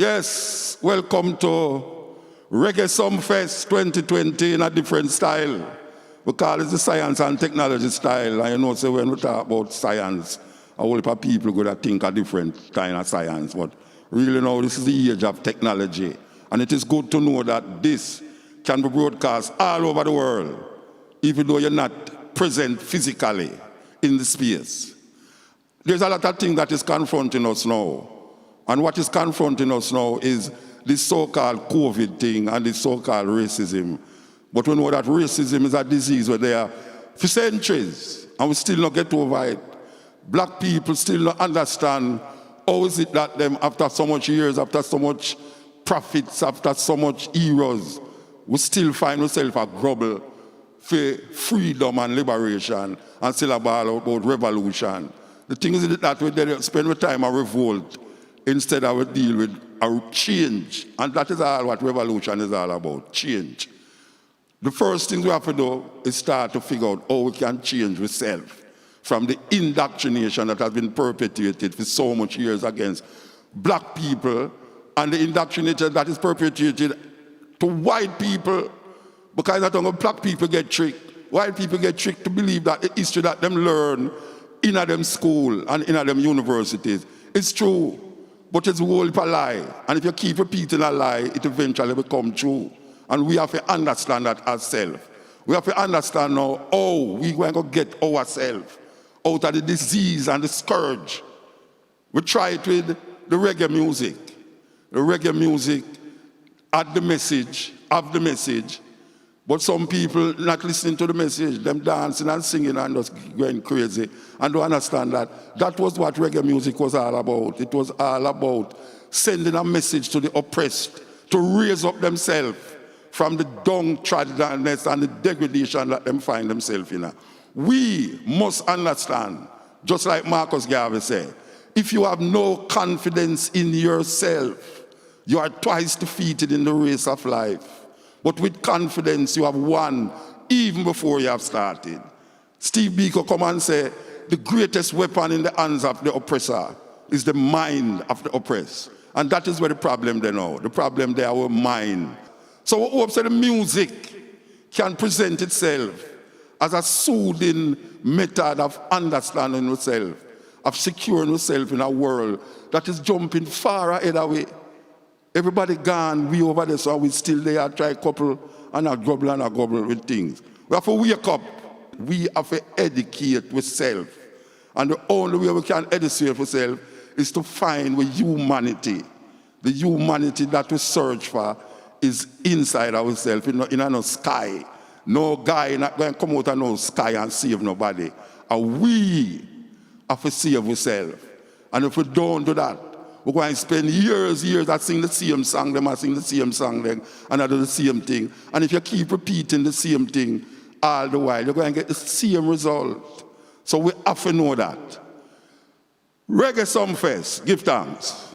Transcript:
Yes, welcome to Reggae Sumfest 2020 in a different style. We call it the science and technology style. And you know, so when we talk about science, a whole heap of people go to think a different kind of science. But really now, this is the age of technology. And it is good to know that this can be broadcast all over the world, even though you're not present physically in the space. There's a lot of things that is confronting us now. And what is confronting us now is this so-called COVID thing and this so-called racism. But we know that racism is a disease where they are for centuries, and we still not get over it. Black people still don't understand how is it that them, after so much years, after so much profits, after so much eras, we still find ourselves a grubble for freedom and liberation and still about revolution. The thing is that we spend our time on revolt instead of we deal with a change. And that is all what revolution is all about, change. The first thing we have to do is start to figure out how we can change ourselves from the indoctrination that has been perpetuated for so much years against black people and the indoctrination that is perpetuated to white people, because not only black people get tricked, white people get tricked to believe that the history that them learn in them school and in them universities is true, but it's a whole heap of lie. And if you keep repeating a lie, it eventually becomes true. And we have to understand that ourselves. We have to understand now how we're going to get ourselves out of the disease and the scourge. We try it with the reggae music. The reggae music had the message, have the message, but some people not listening to the message, them dancing and singing and just going crazy, and don't understand that that was what reggae music was all about. It was all about sending a message to the oppressed to raise up themselves from the downtroddenness and the degradation that them find themselves in. We must understand, just like Marcus Garvey said, if you have no confidence in yourself, you are twice defeated in the race of life. But with confidence, you have won even before you have started. Steve Biko come and say, the greatest weapon in the hands of the oppressor is the mind of the oppressed. And that is where the problem there now. The problem there, our mind. So we hope that the music can present itself as a soothing method of understanding yourself, of securing yourself in a world that is jumping far ahead of we. Everybody gone, we over there, so we still there, try couple and a gobble with things. We have to wake up. We have to educate ourselves. And the only way we can educate ourselves is to find the humanity. The humanity that we search for is inside ourselves, in no sky. No guy not going to come out of no sky and save nobody. And we have to save ourselves. And if we don't do that, we're going to spend years at sing the same song, them and sing the same song, them, and I do the same thing. And if you keep repeating the same thing all the while, you're going to get the same result. So we have to know that. Reggae Sumfest, give thanks.